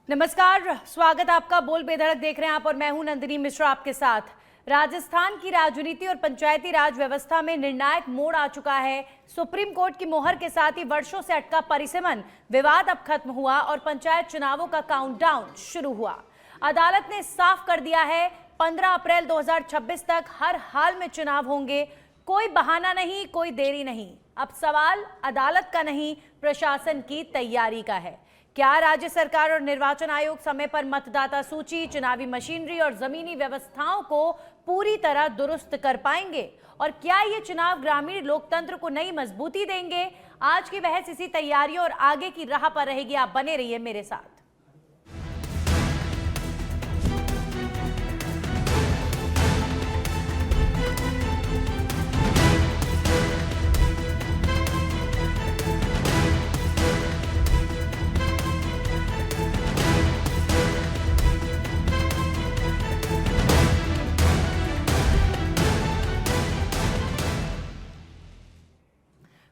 नमस्कार, स्वागत आपका। बोल बेधड़क देख रहे हैं आप और मैं हूं नंदिनी मिश्रा आपके साथ। राजस्थान की राजनीति और पंचायती राज व्यवस्था में निर्णायक मोड़ आ चुका है। सुप्रीम कोर्ट की मोहर के साथ ही वर्षों से अटका परिसीमन विवाद अब खत्म हुआ और पंचायत चुनावों का काउंटडाउन शुरू हुआ। अदालत ने साफ कर दिया है 15 अप्रैल 2026 तक हर हाल में चुनाव होंगे। कोई बहाना नहीं, कोई देरी नहीं। अब सवाल अदालत का नहीं, प्रशासन की तैयारी का है। क्या राज्य सरकार और निर्वाचन आयोग समय पर मतदाता सूची, चुनावी मशीनरी और जमीनी व्यवस्थाओं को पूरी तरह दुरुस्त कर पाएंगे? और क्या ये चुनाव ग्रामीण लोकतंत्र को नई मजबूती देंगे? आज की बहस इसी तैयारियों और आगे की राह पर रहेगी। आप बने रहिए मेरे साथ।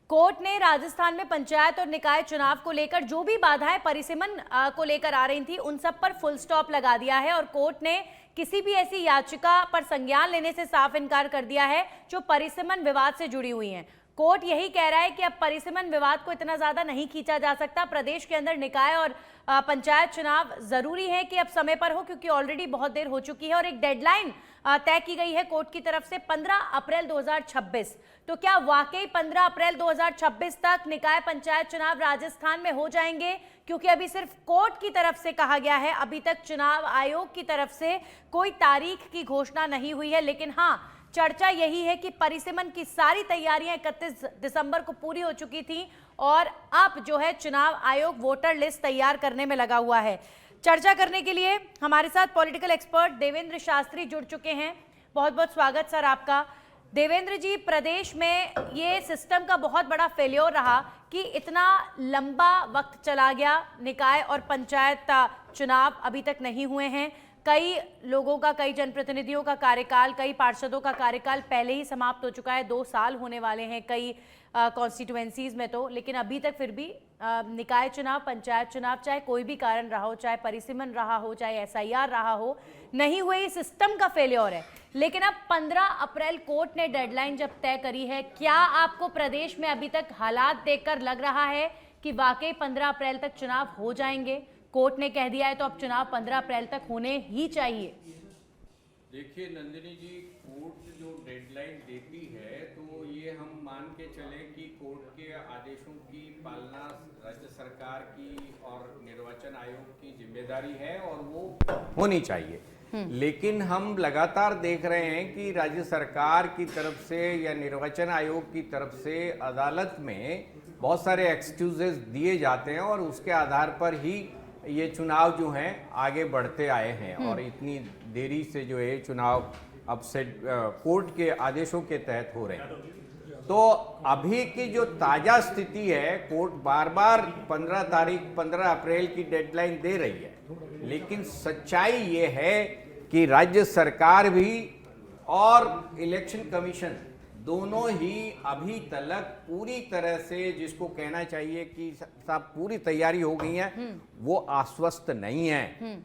कोर्ट ने राजस्थान में पंचायत और निकाय चुनाव को लेकर जो भी बाधाएं परिसीमन को लेकर आ रही थी, उन सब पर फुल स्टॉप लगा दिया है और कोर्ट ने किसी भी ऐसी याचिका पर संज्ञान लेने से साफ इनकार कर दिया है जो परिसीमन विवाद से जुड़ी हुई हैं। कोर्ट यही कह रहा है कि अब परिसीमन विवाद को इतना ज्यादा नहीं खींचा जा सकता। प्रदेश के अंदर निकाय और पंचायत चुनाव जरूरी है कि अब समय पर हो, क्योंकि ऑलरेडी बहुत देर हो चुकी है और एक डेडलाइन तय की गई है कोर्ट की तरफ से 15 अप्रैल 2026। तो क्या वाकई 15 अप्रैल 2026 तक निकाय पंचायत चुनाव राजस्थान में हो जाएंगे? क्योंकि अभी सिर्फ कोर्ट की तरफ से कहा गया है, अभी तक चुनाव आयोग की तरफ से कोई तारीख की घोषणा नहीं हुई है। लेकिन हाँ, चर्चा यही है कि परिसीमन की सारी तैयारियां 31 दिसंबर को पूरी हो चुकी थी और अब जो है चुनाव आयोग वोटर लिस्ट तैयार करने में लगा हुआ है। चर्चा करने के लिए हमारे साथ पॉलिटिकल एक्सपर्ट देवेंद्र शास्त्री जुड़ चुके हैं। बहुत बहुत स्वागत सर आपका। देवेंद्र जी, प्रदेश में ये सिस्टम का बहुत बड़ा फेल्योर रहा कि इतना लंबा वक्त चला गया, निकाय और पंचायत चुनाव अभी तक नहीं हुए हैं। कई लोगों का, कई जनप्रतिनिधियों का कार्यकाल, कई पार्षदों का कार्यकाल पहले ही समाप्त हो चुका है। 2 साल होने वाले हैं कई कॉन्स्टिट्यूएंसीज में तो, लेकिन अभी तक फिर भी निकाय चुनाव, पंचायत चुनाव, चाहे कोई भी कारण रहा हो, चाहे परिसीमन रहा हो, चाहे SIR रहा हो, नहीं हुए। इस सिस्टम का फेल्योर है। लेकिन अब 15 अप्रैल कोर्ट ने डेडलाइन जब तय करी है, क्या आपको प्रदेश में अभी तक हालात देखकर लग रहा है कि वाकई 15 अप्रैल तक चुनाव हो जाएंगे? कोर्ट ने कह दिया है तो अब चुनाव 15 अप्रैल तक होने ही चाहिए। देखिए नंदिनी जी, कोर्ट जो डेडलाइन देती है तो ये हम मान के चले कि कोर्ट के आदेशों की पालना राज्य सरकार की और निर्वाचन आयोग की जिम्मेदारी है और वो होनी चाहिए। लेकिन हम लगातार देख रहे हैं कि राज्य सरकार की तरफ से या निर्वाचन आयोग की तरफ से अदालत में बहुत सारे एक्सक्यूजेस दिए जाते हैं और उसके आधार पर ही ये चुनाव जो हैं आगे बढ़ते आए हैं और इतनी देरी से जो है चुनाव अब से कोर्ट के आदेशों के तहत हो रहे हैं। तो अभी की जो ताज़ा स्थिति है, कोर्ट बार बार 15 अप्रैल की डेडलाइन दे रही है, लेकिन सच्चाई ये है कि राज्य सरकार भी और इलेक्शन कमीशन दोनों ही अभी तक पूरी तरह से, जिसको कहना चाहिए कि सब पूरी तैयारी हो गई है, वो आश्वस्त नहीं है।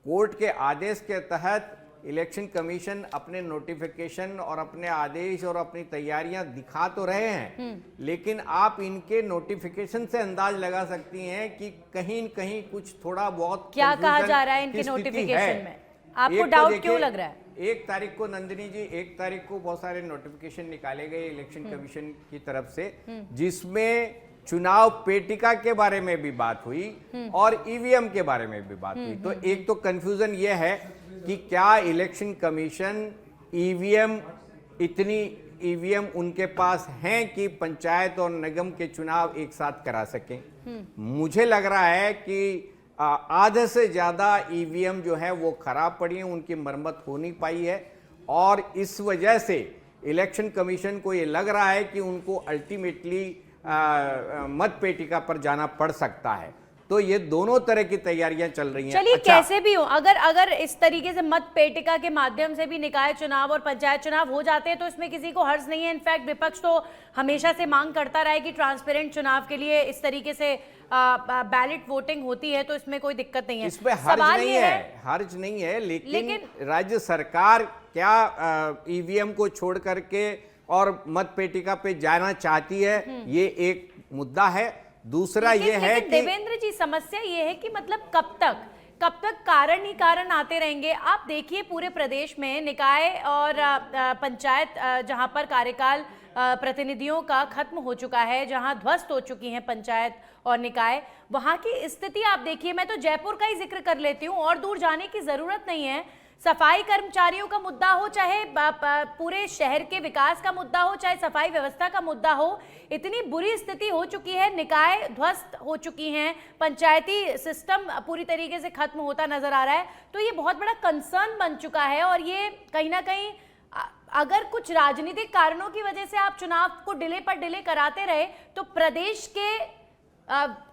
कोर्ट के आदेश के तहत इलेक्शन कमीशन अपने नोटिफिकेशन और अपने आदेश और अपनी तैयारियां दिखा तो रहे हैं, लेकिन आप इनके नोटिफिकेशन से अंदाज लगा सकती हैं कि कहीं न कहीं कुछ थोड़ा बहुत क्या कहा जा रहा है इनके नोटिफिकेशन में? आपको डाउट क्यों लग रहा है? 1 तारीख को नंदिनी जी, 1 तारीख को बहुत सारे नोटिफिकेशन निकाले गए इलेक्शन कमीशन की तरफ से, जिसमें चुनाव पेटिका के बारे में भी बात हुई और EVM के बारे में भी बात हुई। तो एक तो कंफ्यूजन यह है कि क्या इलेक्शन कमीशन इतनी EVM उनके पास हैं कि पंचायत और निगम के चुनाव एक साथ करा सकें। मुझे लग रहा है कि आधे से ज्यादा EVM जो है वो खराब पड़ी है, उनकी मरम्मत हो नहीं पाई है और इस वजह से इलेक्शन कमीशन को ये लग रहा है कि उनको अल्टीमेटली मत पेटिका पर जाना पड़ सकता है। तो ये दोनों तरह की तैयारियां चल रही हैं। चलिए, कैसे भी हो, अगर इस तरीके से मत पेटिका के माध्यम से भी निकाय चुनाव और पंचायत चुनाव हो जाते हैं तो इसमें किसी को हर्ज नहीं है। इनफैक्ट विपक्ष तो हमेशा से मांग करता रहा है कि ट्रांसपेरेंट चुनाव के लिए इस तरीके से बैलेट वोटिंग होती है तो इसमें कोई दिक्कत नहीं है। इसमें हर्ज नहीं है, हर्ज नहीं है, लेकिन राज्य सरकार क्या ईवीएम को छोड़ करके और मत पेटिका पे जाना चाहती है, ये एक मुद्दा है। दूसरा ये है कि देवेंद्र जी समस्या ये है कि मतलब कब तक कारण ही कारण आते रहेंगे। आप देखिए पूरे प्रदेश में निकाय और पंचायत जहां पर कार्यकाल प्रतिनिधियों का खत्म हो चुका है, जहां ध्वस्त हो चुकी हैं पंचायत और निकाय, वहां की स्थिति आप देखिए। मैं तो जयपुर का ही जिक्र कर लेती हूँ, और दूर जाने की जरूरत नहीं है। सफाई कर्मचारियों का मुद्दा हो, चाहे पूरे शहर के विकास का मुद्दा हो, चाहे सफाई व्यवस्था का मुद्दा हो, इतनी बुरी स्थिति हो चुकी है, निकाय ध्वस्त हो चुकी हैं, पंचायती सिस्टम पूरी तरीके से खत्म होता नजर आ रहा है। तो ये बहुत बड़ा कंसर्न बन चुका है, और ये कहीं ना कहीं अगर कुछ राजनीतिक कारणों की वजह से आप चुनाव को डिले पर डिले कराते रहे तो प्रदेश के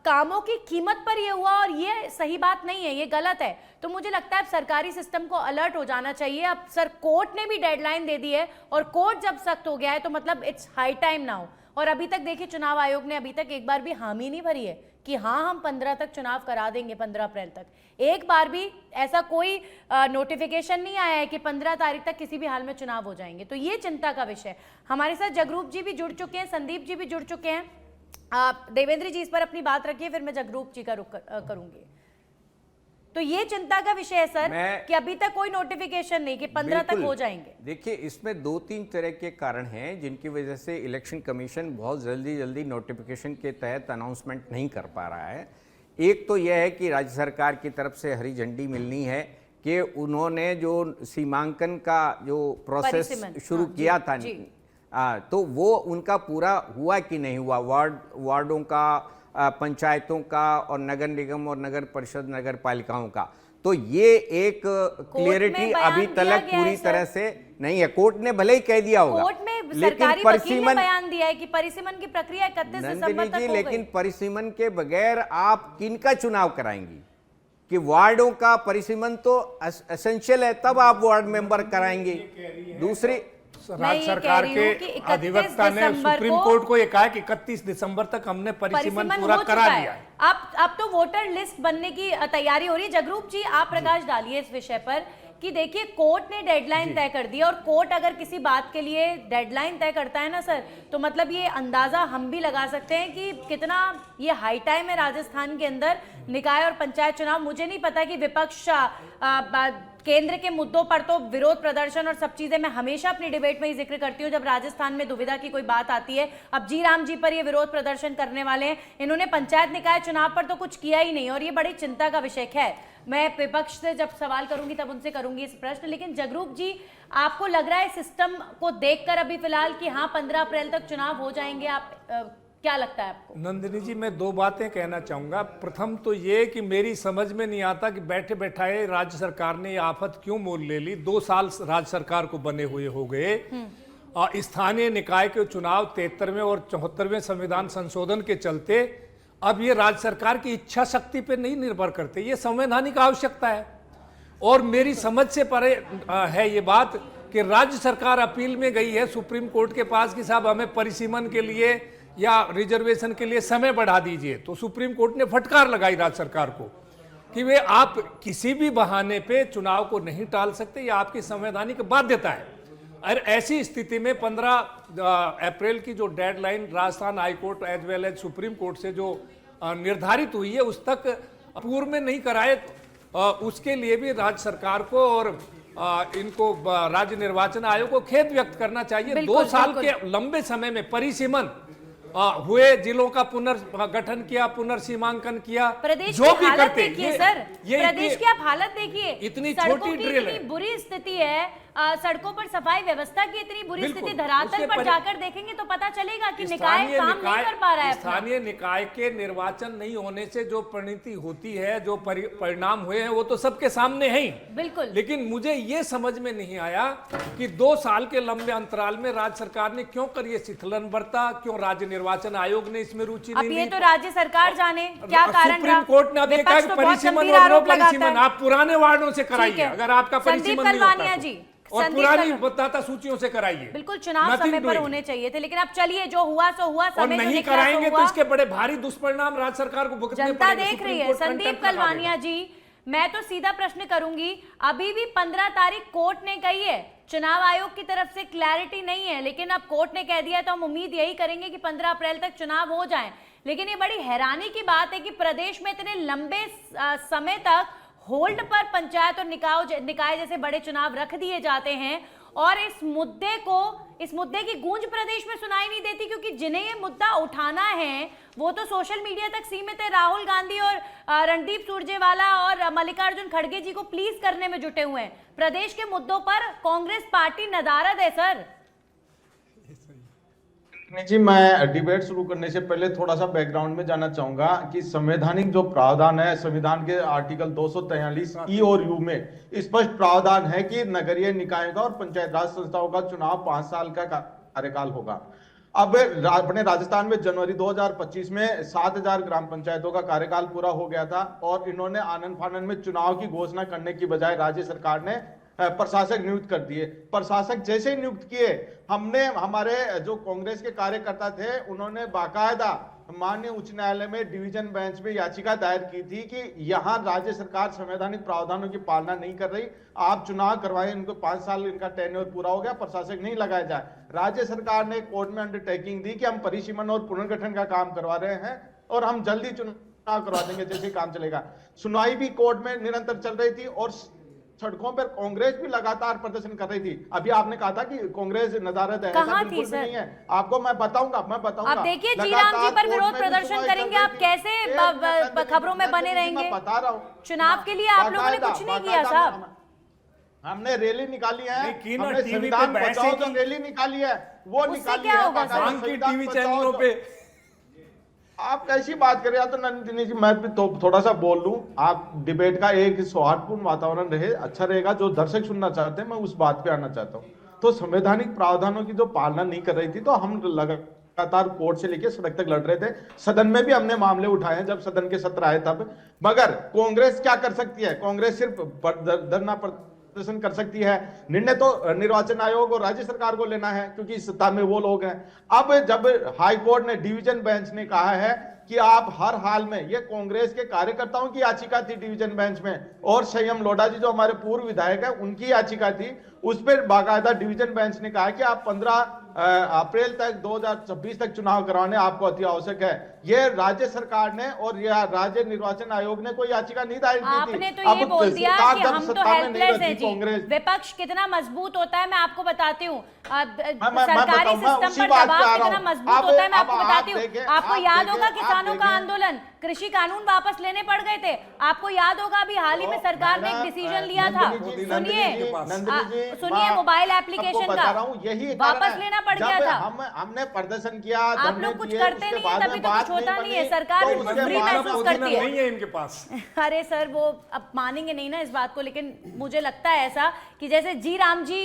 कामों की कीमत पर ये हुआ, और ये सही बात नहीं है, ये गलत है। तो मुझे लगता है सरकारी सिस्टम को अलर्ट हो जाना चाहिए। अब सर कोर्ट ने भी डेडलाइन दे दी है, और कोर्ट जब सख्त हो गया है तो मतलब इट्स हाई टाइम नाउ। और अभी तक देखिए चुनाव आयोग ने अभी तक एक बार भी हामी नहीं भरी है कि हाँ हम 15 तक चुनाव करा देंगे, 15 अप्रैल तक। एक बार भी ऐसा कोई नोटिफिकेशन नहीं आया है कि 15 तारीख तक किसी भी हाल में चुनाव हो जाएंगे। तो ये चिंता का विषय। हमारे साथ जगरूप जी भी जुड़ चुके हैं, संदीप जी भी जुड़ चुके हैं। देवेंद्र जी इस पर अपनी बात रखिए, फिर मैं जगरूप जी का रुख करूंगी। तो ये चिंता का विषय है सर कि अभी तक कोई नोटिफिकेशन नहीं कि 15 तक हो जाएंगे। देखिए इसमें 2-3 तरह के कारण हैं जिनकी वजह से इलेक्शन कमीशन बहुत जल्दी नोटिफिकेशन के तहत अनाउंसमेंट नहीं कर पा रहा है। एक तो यह है कि राज्य सरकार की तरफ से हरी झंडी मिलनी है कि उन्होंने जो सीमांकन का जो प्रोसेस शुरू किया था, तो वो उनका पूरा हुआ कि नहीं हुआ, वार्डों का, पंचायतों का, और नगर निगम और नगर परिषद नगर पालिकाओं का। तो ये एक क्लियरिटी अभी तक पूरी तरह से नहीं है। कोर्ट ने भले ही कह दिया होगा, कोर्ट में सरकारी वकील ने बयान दिया है कि परिसीमन की प्रक्रिया 31 दिसंबर तक हो गई। लेकिन परिसीमन के बगैर आप किनका चुनाव कराएंगी? कि वार्डों का परिसीमन तो एसेंशियल है, तब आप वार्ड मेंबर कराएंगे। दूसरी राज्य सरकार के अधिवक्ता ने सुप्रीम कोर्ट को यह कहा कि 31 दिसंबर तक हमने परिसीमन पूरा करा लिया है। अब तो वोटर लिस्ट बनने की तैयारी हो रही है। जगरूप जी आप प्रकाश डालिए इस विषय पर कि देखिए कोर्ट ने डेडलाइन तय कर दी, और कोर्ट अगर किसी बात के लिए डेडलाइन तय करता है ना सर, तो मतलब ये अंदाजा हम भी लगा सकते हैं कि कितना ये हाई टाइम है राजस्थान के अंदर निकाय और पंचायत चुनाव। मुझे नहीं पता कि विपक्ष केंद्र के मुद्दों पर तो विरोध प्रदर्शन और सब चीजें मैं हमेशा अपनी डिबेट में ही जिक्र करती हूँ जब राजस्थान में दुविधा की कोई बात आती है। अब जी राम जी पर ये विरोध प्रदर्शन करने वाले हैं, इन्होंने पंचायत निकाय चुनाव पर तो कुछ किया ही नहीं, और ये बड़ी चिंता का विषय है। मैं विपक्ष से जब सवाल करूंगी तब उनसे करूंगी इस प्रश्न। लेकिन जगरूप जी आपको लग रहा है सिस्टम को देखकर अभी फिलहाल कि हाँ 15 अप्रैल तक चुनाव हो जाएंगे, आप क्या लगता है आपको? नंदिनी जी मैं 2 बातें कहना चाहूंगा। प्रथम तो ये कि मेरी समझ में नहीं आता कि बैठे बैठाए राज्य सरकार ने ये आफत क्यों मोल ले ली। 2 साल राज्य सरकार को बने हुए हो गए। स्थानीय निकाय के चुनाव 73वें और 74वें संविधान संशोधन के चलते अब ये राज्य सरकार की इच्छा शक्ति पे नहीं निर्भर करते, ये संवैधानिक आवश्यकता है। और मेरी समझ से परे है ये बात कि राज्य सरकार अपील में गई है सुप्रीम कोर्ट के पास कि साहब हमें परिसीमन के लिए या रिजर्वेशन के लिए समय बढ़ा दीजिए। तो सुप्रीम कोर्ट ने फटकार लगाई राज्य सरकार को कि वे आप किसी भी बहाने पे चुनाव को नहीं टाल सकते, ये आपकी संवैधानिक बाध्यता है। और ऐसी स्थिति में 15 अप्रैल की जो deadline Rajasthan high court as well as supreme court से जो निर्धारित हुई है उस तक पूर्व में नहीं कराए, उसके लिए भी राज्य सरकार को और इनको राज्य निर्वाचन आयोग को खेद व्यक्त करना चाहिए। 2 साल के लंबे समय में परिसीमन हुए, जिलों का पुनर्गठन किया, पुनर्सीमांकन किया, प्रदेश जो की भी हालत करते देखिए सर, प्रदेश की आप हालत देखिए, इतनी छोटी ड्रिल है, बुरी स्थिति है। सड़कों पर सफाई व्यवस्था की इतनी बुरी स्थिति, धरातल पर जाकर देखेंगे तो पता चलेगा कि निकाय काम नहीं कर पा रहा है। स्थानीय निकाय के निर्वाचन नहीं होने से जो परिणति होती है, जो परिणाम हुए हैं, वो तो सबके सामने है ही। बिल्कुल। लेकिन मुझे ये समझ में नहीं आया कि 2 साल के लंबे अंतराल में राज्य सरकार ने क्यों कर ये शिथिलन बरता, क्यों राज्य निर्वाचन आयोग ने इसमें रुचि नहीं ली। ये तो राज्य सरकार जाने क्या कारण। सुप्रीम कोर्ट ने अब कहा कि परिसीमन और नो परिसीमन आप पुराने वार्डों से कराइए, अगर आपका परिसीमन नहीं होता। और संदीप पुरानी का- मतदाता सूचियों से कराइए। बिल्कुल चुनाव Nothing समय पर doing। होने चाहिए थे, लेकिन अब चलिए जो हुआ सो हुआ, और समय जो नहीं निकला कराएंगे सो तो हुआ। इसके बड़े भारी दुष्परिणाम राज्य सरकार को भुगतने जनता पड़ेंगे। देख सुप्रीम रही है। कोर्ट संदीप कंटेम्प्ट लगा कलवानिया देगा। जी, मैं तो सीधा प्रश्न करूंगी, अभी भी 15 तारीख कोर्ट ने कही है, चुनाव आयोग की तरफ से क्लैरिटी नहीं है, लेकिन अब कोर्ट ने कह दिया है तो हम उम्मीद यही करेंगे कि 15 अप्रैल तक चुनाव हो जाएं। लेकिन ये बड़ी हैरानी की बात है कि प्रदेश में इतने लंबे समय तक होल्ड पर पंचायत और निकाय जैसे बड़े चुनाव रख दिए जाते हैं और इस मुद्दे की गूंज प्रदेश में सुनाई नहीं देती, क्योंकि जिन्हें ये मुद्दा उठाना है वो तो सोशल मीडिया तक सीमित है। राहुल गांधी और रणदीप सुरजेवाला और मल्लिकार्जुन खड़गे जी को प्लीज करने में जुटे हुए हैं। प्रदेश के मुद्दों पर कांग्रेस पार्टी नदारद है सर। जी, मैं डिबेट शुरू करने से पहले थोड़ा सा बैकग्राउंड में जाना चाहूंगा कि संवैधानिक जो प्रावधान है, संविधान के आर्टिकल 243 ई और यू में स्पष्ट प्रावधान है कि नगरीय निकायों का और पंचायत राज संस्थाओं का चुनाव 5 साल का कार्यकाल होगा। अब अपने राजस्थान में जनवरी 2025 में 7000 ग्राम पंचायतों का कार्यकाल पूरा हो गया था और इन्होंने आनन फानन में चुनाव की घोषणा करने की बजाय राज्य सरकार ने प्रशासक नियुक्त कर दिए। प्रशासक जैसे ही नियुक्त किए, हमने हमारे जो कांग्रेस के कार्यकर्ता थे उन्होंने बाकायदा माननीय उच्च न्यायालय में डिवीजन बेंच में याचिका दायर की थी कि यहां राज्य सरकार संवैधानिक प्रावधानों की पालना नहीं कर रही, आप चुनाव करवाएं, इनको 5 साल इनका टेन्योर पूरा हो गया, प्रशासक नहीं लगाया जाए। राज्य सरकार ने कोर्ट में अंडरटेकिंग दी कि हम परिसीमन और पुनर्गठन का काम करवा रहे हैं और हम जल्दी चुनाव करवा देंगे जैसे काम चलेगा। सुनवाई भी कोर्ट में निरंतर चल रही थी और सड़कों पर कांग्रेस भी लगातार प्रदर्शन कर रही थी। अभी आपने कहा था कि कांग्रेस नदारद है, ऐसा बिल्कुल भी नहीं है। आपको मैं बताऊंगा। आप देखिए जी राम जी पर विरोध प्रदर्शन करेंगे, आप कैसे खबरों में बने रहेंगे? बता रहा हूँ, चुनाव के लिए आप लोगों ने कुछ नहीं किया साहब। हमने रैली निकाली है, की ना हमने टीवी पे संविधान बहसें बचाओ जो की। रैली निकाली है वो उससे निकाली क्या है। होगा बाकायदा की संविधान टीवी बचाओ चैनलों जो- पे आप कैसी बात कर रहे हैं? तो नंदिनी जी, मैं भी तो थोड़ा सा बोल लूं। आप डिबेट का एक सौहार्दपूर्ण वातावरण रहे, अच्छा रहेगा। जो दर्शक सुनना चाहते हैं, मैं उस बात पे आना चाहता हूं। तो संवैधानिक प्रावधानों की जो पालना नहीं कर रही थी, तो हम लगातार कोर्ट से लेकर सड़क तक लड़ रहे थे। सदन में भी हमने मामले उठाए हैं जब सदन के सत्र आए तब। मगर कांग्रेस क्या कर सकती है? कांग्रेस सिर्फ धरना प्रदर्शन कर सकती है। निर्णय तो निर्वाचन आयोग और राज्य सरकार को लेना है, क्योंकि सत्ता में वो लोग हैं। अब जब हाई कोर्ट ने, डिवीजन बेंच ने कहा है कि आप हर हाल में, ये कांग्रेस के कार्यकर्ताओं की याचिका थी डिवीजन बेंच में, और संयम लोढ़ा जी जो हमारे पूर्व विधायक है उनकी याचिका थी, उस पर बाकायदा डिवीजन बेंच ने कहा कि आप 15 अप्रैल तक 2026 तक चुनाव करवाने आपको अति आवश्यक है। ये राज्य सरकार ने और यह राज्य निर्वाचन आयोग ने कोई याचिका नहीं दायर की थी। आपने तो ये बोल दिया कि हम तो हेल्पलेस हैं जी। विपक्ष कितना मजबूत होता है मैं आपको बताती हूँ। सरकारी सिस्टम पर दबाव कितना मजबूत होता है मैं आपको बताती हूँ। आपको याद होगा किसानों का आंदोलन, कृषि कानून वापस लेने पड़ गए थे। आपको याद होगा अभी हाल ही में सरकार ने एक डिसीजन लिया था, सुनिए मोबाइल एप्लीकेशन का वापस लेना पड़ गया था। हमने प्रदर्शन किया, आप लोग कुछ करते नहीं है, तभी तो कुछ होता नहीं है। सरकार बिल्कुल फ्री महसूस करती है। नहीं है इनके पास। अरे सर, वो अब मानेंगे नहीं ना इस बात को, लेकिन मुझे लगता है ऐसा कि जैसे जी राम जी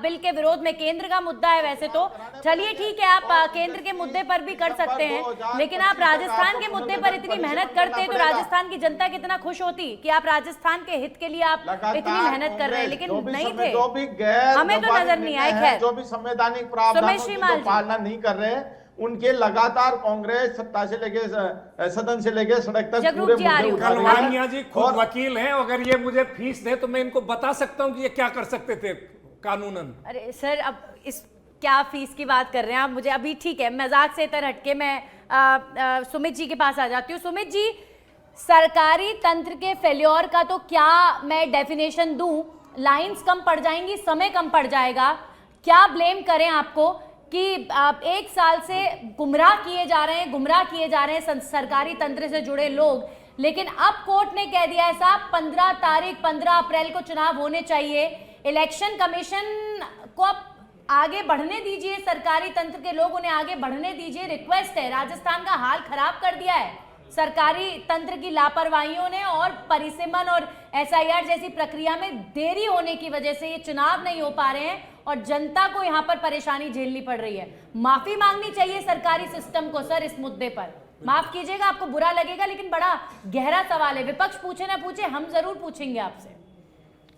बिल के विरोध में केंद्र का मुद्दा है, वैसे तो चलिए ठीक है, आप केंद्र के मुद्दे पर भी कर सकते हैं, लेकिन आप राजस्थान के मुद्दे पर इतनी मेहनत करते तो राजस्थान की जनता कितना खुश होती कि आप राजस्थान के हित के लिए आप इतनी मेहनत कर रहे हैं, लेकिन नहीं थे। हमें तो नजर नहीं आए। खैर, जो भी संवैधानिक प्रावधानों की पालना नहीं कर रहे हैं, उनके लगातार कांग्रेस सत्ता से लेके सदन से लेके सड़क तक पूरे मुद्दे उठा रही है। कलवानिया जी खुद वकील हैं, अगर ये मुझे फीस दे तो मैं इनको बता सकता हूं कि ये क्या कर सकते थे कानूनन। अरे सर, अब इस क्या फीस की बात कर रहे हैं आप? मुझे अभी ठीक है, मजाक से इतर हटके मैं सुमित जी के पास आ जाती हूँ। सुमित जी, सरकारी तंत्र के फेल्योर का तो क्या मैं डेफिनेशन दूं? लाइंस कम पड़ जाएंगी, समय कम पड़ जाएगा, क्या ब्लेम करें आपको कि आप 1 साल से गुमराह किए जा रहे हैं सरकारी तंत्र से जुड़े लोग, लेकिन अब कोर्ट ने कह दिया है साहब 15 अप्रैल को चुनाव होने चाहिए। इलेक्शन कमीशन को अब आगे बढ़ने दीजिए, सरकारी तंत्र के लोग उन्हें आगे बढ़ने दीजिए, रिक्वेस्ट है। राजस्थान का हाल खराब कर दिया है सरकारी तंत्र की लापरवाहियों ने, और परिसीमन और SIR जैसी प्रक्रिया में देरी होने की वजह से ये चुनाव नहीं हो पा रहे हैं और जनता को यहाँ पर परेशानी झेलनी पड़ रही है। माफी मांगनी चाहिए सरकारी सिस्टम को सर इस मुद्दे पर। माफ कीजिएगा, आपको बुरा लगेगा, लेकिन बड़ा गहरा सवाल है। विपक्ष पूछे ना पूछे, हम जरूर पूछेंगे आपसे।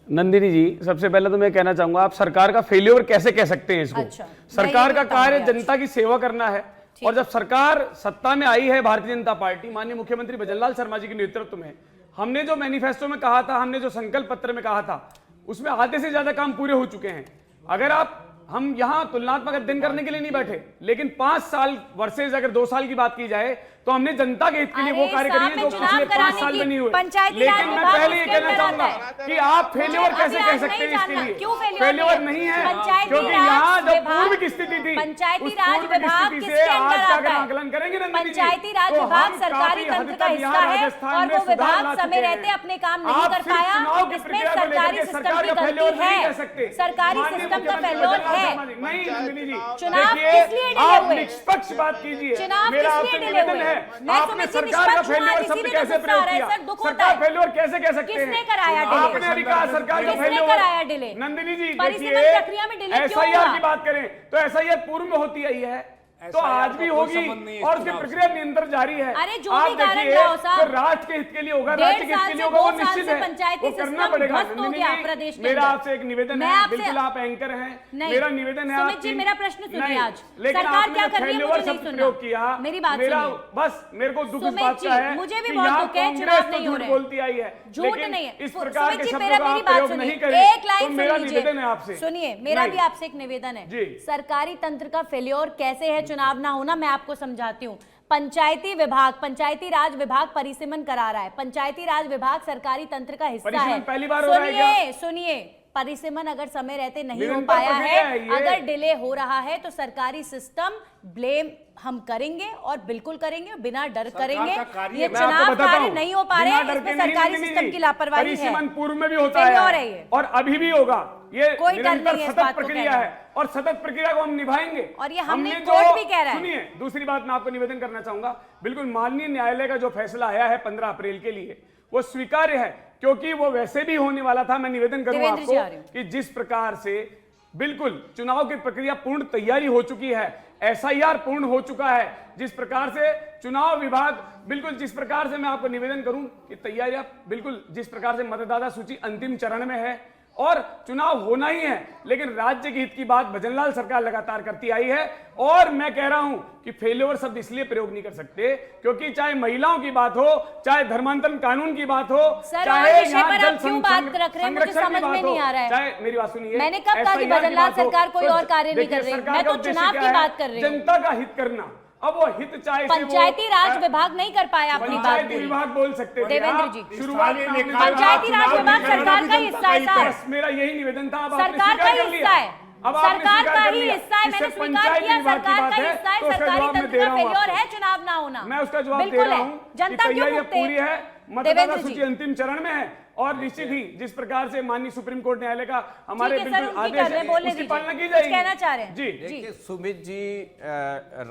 नंदिनी जी, सबसे पहले तो मैं कहना चाहूंगा, आप सरकार का फेल्योर कैसे कह सकते हैं इसको? अच्छा, सरकार का मैं ये कार्य बताऊंगी जनता की सेवा करना है। और जब सरकार सत्ता में आई है भारतीय जनता पार्टी माननीय मुख्यमंत्री भजनलाल शर्मा जी के नेतृत्व में, हमने जो मैनिफेस्टो में कहा था, हमने जो संकल्प पत्र में कहा था, उसमें आधे से ज्यादा काम पूरे हो चुके हैं। अगर हम यहां तुलनात्मक अध्ययन करने के लिए नहीं बैठे, लेकिन 5 साल वर्सेज अगर 2 साल की बात की जाए तो हमने जनता के हित के लिए वो कार्य करिए जो पिछले 5 साल में नहीं हुए। लेकिन मैं पहले ये कहना चाहूंगा कि आप फेल्योर कैसे कह सकते हैं इसके लिए? फेल्योर नहीं है, क्योंकि यहाँ जब पूर्व की स्थिति थी, पंचायती राज विभाग से आज का अगर आकलन करेंगे ना, पंचायती राज विभाग सरकारी तंत्र का हिस्सा है और वो विभाग समय रहते अपने काम नहीं कर पाया। इसमें सरकारी सिस्टम की गलती है, सरकारी सिस्टम का फेल्योर है। नहीं नंदिनी जी, चुनाव किस लिए डिले आप हुए? निष्पक्ष बात कीजिए। चुनाव मेरा किस आपसे लिए डिले निवेदन हुए? है, आपने सरकार का फेल्योर शब्द कैसे प्रयोग किया? सरकार फेल्योर कैसे कह सकते हैं? किसने कराया डिले? आपने अभी कहा सरकार का किसने फेल्योर। कराया डिले? नंदिनी जी परिसीमन देखिए, प्रक्रिया में डिले क्यों एसआईआर हुआ? की बात करें तो एसआईआर पूर्व में होती आई है, तो आज भी होगी और उसकी प्रक्रिया निरंतर जारी है। अरे जो आप भी कारण देखिए, रहा हो साहब, जो राष्ट्र के हित के लिए होगा, राज्य के हित के लिए होगा, वो निश्चित है, वो करना पड़ेगा। ध्वस्त हो गया नंदिनी प्रदेश जी, के मेरा अंदर। आपसे एक निवेदन मैं है, आपसे- बिल्कुल आप एंकर हैं, नहीं। मेरा निवेदन है सुमित आप जी, मेरा प्रश्न सुनिए नहीं, आज। लेकिन सरकार आपने क्या जो कर रही है, फेल्योर मुझे नहीं शब्द सुनना। प्रयोग किया, मेरी बात मेरा सुनिए। बस मेरे को दुख इस सुमित बात जी, का है मुझे भी कि बहुत यहाँ दुख है, कांग्रेस चुनाव तो नहीं हो झूठ रहे। बोलती आई है, झूठ लेकिन नहीं है। इस प्रकार सुमित के जी, शब्दों मेरा का मेरी आप बात प्रयोग नहीं सुनिए। करें। एक लाइन तो मेरा सुन लीजिए। निवेदन है आपसे। सुनिए, मेरा नहीं। भी आपसे एक निवेदन है। जी। सरकारी तंत्र का फेल्योर कैसे है चुनाव ना होना, मैं आपको समझाती हूँ। पंचायती विभाग, पंचायती राज विभाग परिसीमन करा रहा है। पंचायती राज विभाग सरकारी तंत्र का हिस्सा परिसीमन है। पहली बार हो रहा है क्या? सुनिए, परिसीमन अगर समय रहते नहीं हो निरंतर पाया प्रक्रिया है, है ये। अगर डिले हो रहा है तो सरकारी सिस्टम ब्लेम हम करेंगे और बिल्कुल करेंगे, बिना डर करेंगे। का कार्य ये मैं आपको चुनाव बताता कार्य हूं, नहीं हो पा रहे बिना हैं, डर इसमें के नहीं, सरकारी नंदिनी सिस्टम जी, की लापरवाही है। परिसीमन पूर्व में भी होता फेल्योर है ये। है और अभी भी होगा। ये कोई डर निरंतर नहीं है इस सतत बात को प्रक्रिया कहने है और सतत प्रक्रिया को हम निभाएंगे। और ये हमने जो- कोर्ट भी कह रहा है। सुनिए, दूसरी बात मैं आपको निवेदन करना चाहूंगा, बिल्कुल माननीय न्यायालय का जो फैसला आया है 15 अप्रैल के लिए, वो स्वीकार्य है, क्योंकि वो वैसे भी होने वाला था। मैं निवेदन करूंगा देवेंद्र जी आ रहे आपको कि जिस प्रकार से बिल्कुल चुनाव की प्रक्रिया पूर्ण तैयारी हो चुकी है, एसआईआर पूर्ण हो चुका है, जिस प्रकार से चुनाव विभाग बिल्कुल, जिस प्रकार से मैं आपको निवेदन करूं कि तैयारियां बिल्कुल, जिस प्रकार से मतदाता सूची अंतिम चरण में है और चुनाव होना ही है, लेकिन राज्य के हित की बात भजनलाल सरकार लगातार करती आई है। और मैं कह रहा हूं कि फेल्योर शब्द इसलिए प्रयोग नहीं कर सकते क्योंकि चाहे महिलाओं की बात हो, चाहे धर्मांतरण कानून की बात हो, सर, चाहे और विषय यहाँ पर जल आप क्यों बात रख रहे हैं, मुझे संरक्षण की समझ में बात हो, नहीं आ रहा है। चाहे मेरी बात सुनिए, मैंने कब कहा कि SIR की भजनलाल बात हो, सरकार कोई तो और कार्य नहीं देखिए, कर रही। सरकार मैं का तो उद्देश्य चुनाव क्या की है? बात कर रही हूँ। जनता का हित करना। अब वो हित चाहे से वो- पंचायती राज विभाग नहीं कर पाया अपनी बात पंचायती पूरी। विभाग बोल सकते थे देवेंद्र आप। जी, शुरुआत में हमने पंचायती राज विभाग सरकार का हिस्सा है साहब। बस मेरा यही निवेदन था। अब आपने सरकार का स्वीकार कर ही लिया। हिस्सा है, अब आपने सरकार स्वीकार का कर ही लिया। हिस्सा है, इससे मैंने स्वीकार पंचायती किया, विभाग की सरकार बात का है, हिस्सा है, तो उसका सरकारी जवाब मैं तंत्र दे का रहा हूं फेल्योर आपको। है चुनाव ना होना। मैं उसका जवाब दे बिल्कुल रहा है। हूं कि जनता क्यों तैयारियां भुगते? पूरी है, मतदाता देवेंद्र सूची जी, अंतिम चरण में है और निश्चित ही जिस प्रकार से माननीय सुप्रीम कोर्ट न्यायालय का हमारे ठीक है सर, बिल्कुल उनकी आदेश कर रहे हैं, है, बोलने उसकी दीजिए। पालना की कुछ जाएगी। कहना चाह रहे हैं। जी, देखिए सुमित जी,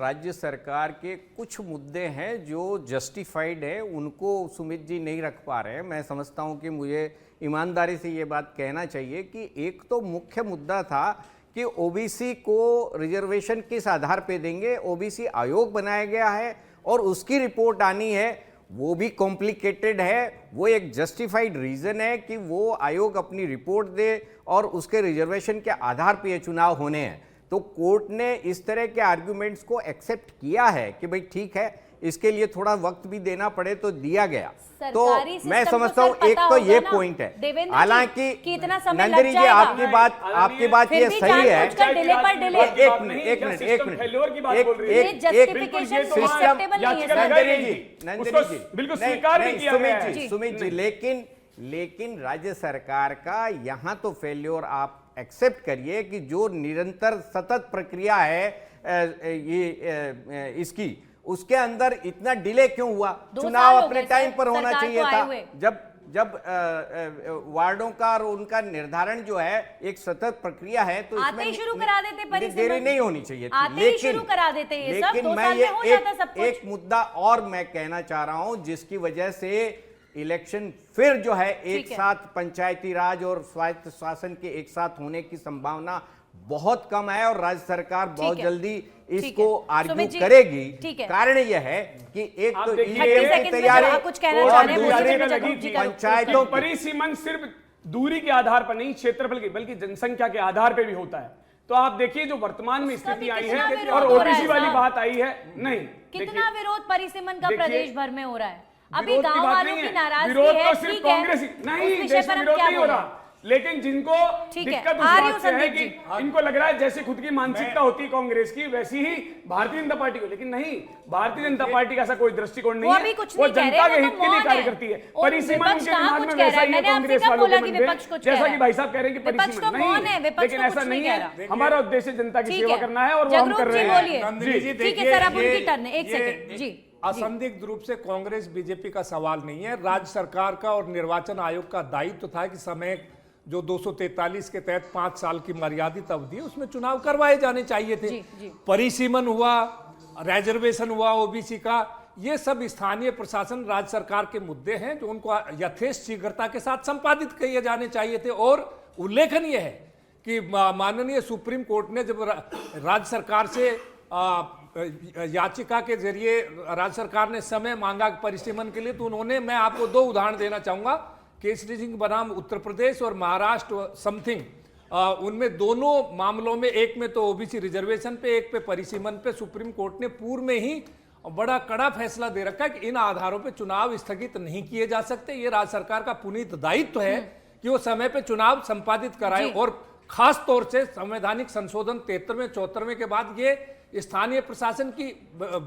राज्य सरकार के कुछ मुद्दे हैं जो जस्टिफाइड है, उनको सुमित जी नहीं रख पा रहे हैं। मैं समझता हूं कि मुझे ईमानदारी से ये बात कहना चाहिए कि एक तो मुख्य मुद्दा था कि ओबीसी को रिजर्वेशन किस आधार पे देंगे। ओबीसी आयोग बनाया गया है और उसकी रिपोर्ट आनी है, वो भी कॉम्प्लिकेटेड है। वो एक जस्टिफाइड रीजन है कि वो आयोग अपनी रिपोर्ट दे और उसके रिजर्वेशन के आधार पे ये चुनाव होने हैं। तो कोर्ट ने इस तरह के आर्गुमेंट्स को एक्सेप्ट किया है कि भाई ठीक है, इसके लिए थोड़ा वक्त भी देना पड़े तो दिया गया। तो मैं समझता हूँ एक तो ये पॉइंट है। हालांकि नंदिनी जी, आपकी बात ये सही है। एक मिनट सुमित जी, लेकिन राज्य सरकार का यहाँ तो फेल्योर आप एक्सेप्ट करिए कि जो निरंतर सतत प्रक्रिया है इसकी, उसके अंदर इतना डिले क्यों हुआ? चुनाव अपने टाइम पर होना चाहिए था। जब वार्डों का और उनका निर्धारण जो है एक सतत प्रक्रिया है, तो आते ही शुरू करा देते परिसीमन, देरी नहीं होनी चाहिए थी। आते ही शुरू करा देते ये सब, 2 साल में हो जाता सब कुछ। एक मुद्दा और मैं कहना चाह रहा हूं जिसकी वजह से इलेक्शन फिर जो है एक साथ पंचायती राज और स्वायत्त शासन के एक साथ होने की संभावना बहुत कम है और राज्य सरकार बहुत जल्दी इसको आर्ग्यू करेगी। कारण यह है कि एक तो कुछ कहना चाह रहे हैं, पंचायतों परिसीमन सिर्फ दूरी के आधार पर नहीं, क्षेत्रफल के बल्कि जनसंख्या के आधार पर भी होता है। तो आप देखिए जो वर्तमान में स्थिति आई है और ओबीसी वाली बात आई है, नहीं कितना विरोध परिसीमन का प्रदेश भर में हो रहा है। अभी विरोध की गांव बात वालों नहीं की है, नाराजगी विरोध है, तो सिर्फ ठीक है, कांग्रेस नहीं, उस विषय देश पर में हम विरोध क्या नहीं हो बोलें? रहा, लेकिन जिनको ठीक है, दिक्कत उस आ रही हूं बात से है संदीप कि जी। इनको लग रहा है जैसे खुद की मानसिकता होती है कांग्रेस की, वैसी ही भारतीय जनता पार्टी को, लेकिन नहीं, भारतीय जनता पार्टी का ऐसा कोई दृष्टिकोण नहीं वो है, अभी कुछ वो नहीं कह रहे, जनता के वो हित तो के लिए मौन कार्य है। करती है। और परिसीमन विपक्ष उनके कहाँ दिमाग कुछ में कह वैसा रहा है? ही है मैंने आपसे कांग्रेस कब वालों बोला के कि मन में, विपक्ष कुछ कह जैसा रहा कि है? भाई साहब कह रहे हैं कि विपक्ष परिसीमन तो नहीं मौन है, है, विपक्ष लेकिन तो ऐसा कुछ नहीं नहीं कह है, रहा। हमारा उद्देश्य जनता की ठीक सेवा है। करना है और वो हम जगरूप कर जी रहे हैं। बोलिए। नंदिनी जी ठीक है देखिए, सर, अब उनकी ये- टर्न है, एक ये सेकंड जी। असंदिग्ध रूप से कांग्रेस बीजेपी का सवाल नहीं है। राज्य सरकार का और निर्वाचन आयोग का दायित्व था कि समय जो 243 के तहत 5 साल की मर्यादित अवधि है उसमें चुनाव करवाए जाने चाहिए थे। जी। परिसीमन हुआ, रिजर्वेशन हुआ ओबीसी का, ये सब स्थानीय प्रशासन राज्य सरकार के मुद्दे हैं जो उनको यथेष्ट शीघ्रता के साथ संपादित किए जाने चाहिए थे। और उल्लेखनीय है कि माननीय सुप्रीम कोर्ट ने जब राज्य सरकार से याचिका के जरिए राज्य सरकार ने समय मांगा परिसीमन के लिए, तो उन्होंने, मैं आपको 2 उदाहरण देना चाहूंगा, केसरी सिंह बनाम उत्तर प्रदेश और महाराष्ट्र समथिंग, उनमें दोनों मामलों में, एक में तो ओबीसी रिजर्वेशन पे, एक पे परिसीमन पे, सुप्रीम कोर्ट ने पूर्व में ही बड़ा कड़ा फैसला दे रखा है कि इन आधारों पे चुनाव स्थगित नहीं किए जा सकते। ये राज्य सरकार का पुनीत दायित्व है कि वो समय पे चुनाव संपादित कराए। और खास तौर से संवैधानिक संशोधन 73वें 74वें के बाद ये स्थानीय प्रशासन की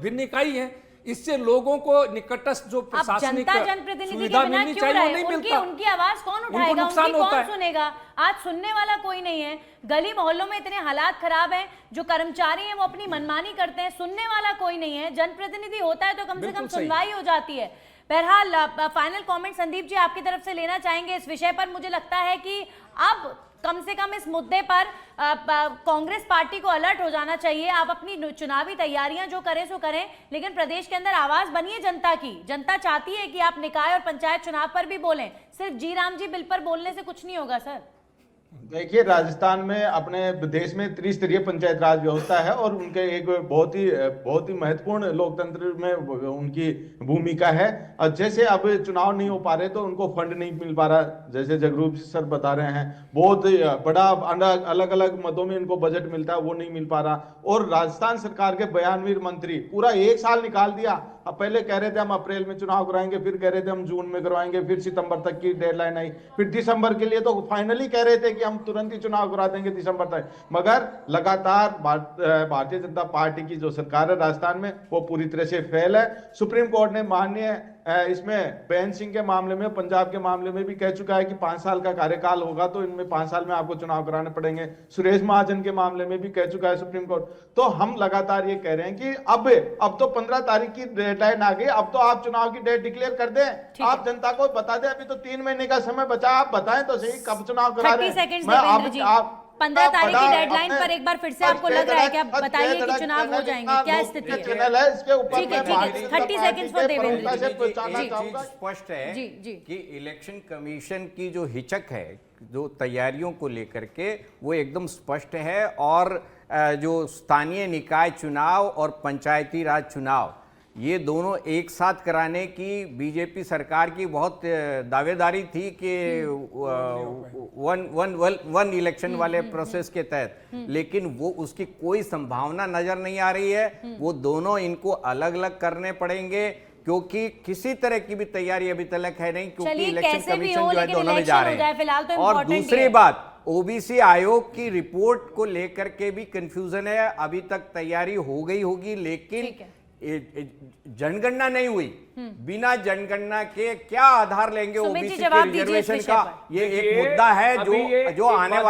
भिन्न इकाई है, इससे लोगों को निकटस्थ जो अब प्रशासनिक जनता जनप्रतिनिधि के सुविधा बिना मिलनी क्यों चाहिए वो रहे? नहीं उनकी मिलता। उनकी आवाज कौन उनको उठाएगा, नुकसान उनकी होता कौन है। सुनेगा? आज सुनने वाला कोई नहीं है। गली मोहल्लों में इतने हालात खराब हैं, जो कर्मचारी हैं वो अपनी मनमानी करते हैं, सुनने वाला कोई नहीं है। जनप्रतिनिधि होता है तो कम से कम बिल्कुल सही। सुनवाई हो जाती है। बहरहाल फाइनल कमेंट संदीप जी आपकी तरफ से लेना चाहेंगे इस विषय पर। मुझे लगता है कि अब कम से कम इस मुद्दे पर कांग्रेस पार्टी को अलर्ट हो जाना चाहिए। आप अपनी चुनावी तैयारियां जो करें सो करें, लेकिन प्रदेश के अंदर आवाज बनिए जनता की। जनता चाहती है कि आप निकाय और पंचायत चुनाव पर भी बोलें, सिर्फ जी राम जी बिल पर बोलने से कुछ नहीं होगा सर। देखिए, राजस्थान में, अपने देश में त्रिस्तरीय पंचायत राज व्यवस्था है और उनके एक बहुत ही महत्वपूर्ण लोकतंत्र में उनकी भूमिका है। और जैसे अब चुनाव नहीं हो पा रहे तो उनको फंड नहीं मिल पा रहा, जैसे जगरूप सर बता रहे हैं, बहुत बड़ा अलग अलग मदों में इनको बजट मिलता है, वो नहीं मिल पा रहा। और राजस्थान सरकार के बयानवीर मंत्री पूरा 1 साल निकाल दिया। अब पहले कह रहे थे हम अप्रैल में चुनाव कराएंगे, फिर कह रहे थे हम जून में करवाएंगे, फिर सितंबर तक की डेडलाइन आई, फिर दिसंबर के लिए तो फाइनली कह रहे थे कि हम तुरंत ही चुनाव करा देंगे दिसंबर तक। मगर लगातार भारतीय जनता पार्टी की जो सरकार है राजस्थान में, वो पूरी तरह से फेल है। सुप्रीम कोर्ट ने माननीय इसमें बेन सिंह के मामले में, पंजाब के मामले में भी कह चुका है कि 5 साल का कार्यकाल होगा तो इनमें 5 साल में आपको चुनाव कराने पड़ेंगे। सुरेश महाजन के मामले में भी कह चुका है सुप्रीम कोर्ट। तो हम लगातार ये कह रहे हैं कि अब तो 15 तारीख की डेडलाइन आ गई, अब तो आप चुनाव की डेट डिक्लेयर कर दें, आप जनता को बता दें। अभी तो 3 महीने का समय बचा, आप बताएं तो सही कब चुनाव करा रहे हैं। 30 सेकंड्स देवेंद्र जी, 15 तारीख की डेडलाइन पर एक बार फिर से आपको लग रहा है कि आप बताइए कि चुनाव हो जाएंगे, क्या स्थिति है? चैनल है, इसके ऊपर ठीक है, ठीक है, 30 सेकंड्स पर देवेंद्र जी। एक चीज स्पष्ट है जी। कि इलेक्शन कमीशन की जो हिचक है जो तैयारियों को लेकर के, वो एकदम स्पष्ट है। और जो स्थानीय निकाय चुनाव और पंचायती राज चुनाव, ये दोनों एक साथ कराने की बीजेपी सरकार की बहुत दावेदारी थी कि वन इलेक्शन वाले प्रोसेस के तहत, लेकिन वो उसकी कोई संभावना नजर नहीं आ रही है। वो दोनों इनको अलग अलग करने पड़ेंगे क्योंकि किसी तरह की भी तैयारी अभी तक है नहीं, क्योंकि इलेक्शन कमीशन जो है दोनों में जा रहे हैं। और दूसरी बात, ओबीसी आयोग की रिपोर्ट को लेकर के भी कंफ्यूजन है। अभी तक तैयारी हो गई होगी, लेकिन जनगणना नहीं हुई। बिना जनगणना के क्या आधार लेंगे ओबीसी के रिजर्वेशन का? ये एक मुद्दा है जो आने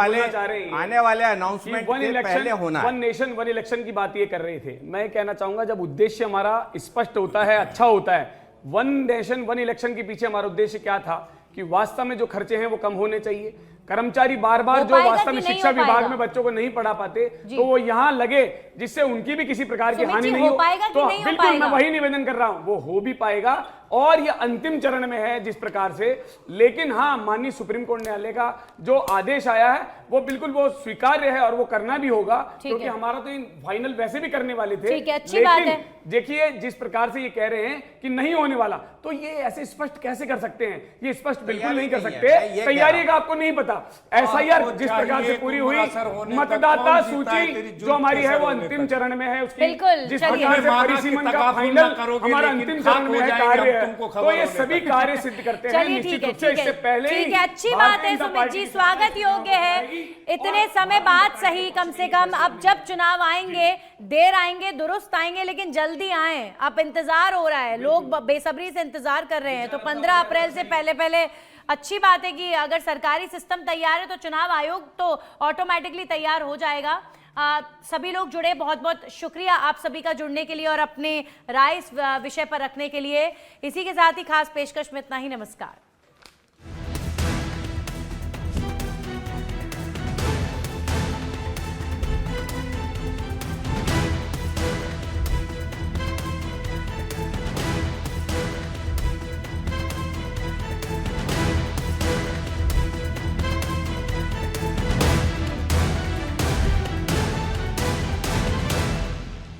वाले अनाउंसमेंट के पहले होना है। वन नेशन वन इलेक्शन की बात ये कर रहे थे। मैं कहना चाहूंगा, जब उद्देश्य हमारा स्पष्ट होता है, अच्छा होता है, वन नेशन वन इलेक्शन के पीछे हमारा उद्देश्य क्या था कि वास्तव में जो खर्चे हैं वो कम होने चाहिए। कर्मचारी बार बार जो वास्तव में शिक्षा विभाग में बच्चों को नहीं पढ़ा पाते, तो वो यहाँ लगे जिससे उनकी भी किसी प्रकार की हानि नहीं हो। तो बिल्कुल मैं वही निवेदन कर रहा हूं, वो हो भी पाएगा और ये अंतिम चरण में है जिस प्रकार से। लेकिन हाँ, माननीय सुप्रीम कोर्ट न्यायालय का जो आदेश आया है वो बिल्कुल वो स्वीकार्य है और वो करना भी होगा, क्योंकि हमारा तो इन फाइनल वैसे भी करने वाले थे। ठीक है, अच्छी बात है। देखिए जिस प्रकार से ये कह रहे हैं कि नहीं होने वाला, तो ये ऐसे स्पष्ट कैसे कर सकते हैं? ये स्पष्ट बिल्कुल नहीं कर सकते। तैयारी का आपको नहीं पता। एसआईआर जिस प्रकार से पूरी हुई, मतदाता सूची जो हमारी है वो अंतिम चरण में है, उसकी जिस प्रकार से परिसीमन का फाइनल हमारा अंतिम चरण में है कार्य है, तो ये सभी कार्य सिद्ध करते हैं। चलिए ठीक है, इससे पहले ठीक है, अच्छी बात है सुमित जी, स्वागत योग्य है। इतने समय बाद सही, कम से कम अब जब चुनाव आएंगे, देर आएंगे दुरुस्त आएंगे, लेकिन जल्दी आए। अब इंतजार हो रहा है, लोग बेसब्री से इंतजार कर रहे हैं। तो 15 अप्रैल से पहले पहले अच्छी बात है कि अगर सरकारी सिस्टम तैयार है तो चुनाव आयोग तो ऑटोमेटिकली तैयार हो जाएगा। सभी लोग जुड़े, बहुत बहुत शुक्रिया आप सभी का जुड़ने के लिए और अपने राय इस विषय पर रखने के लिए। इसी के साथ ही खास पेशकश में इतना ही। नमस्कार।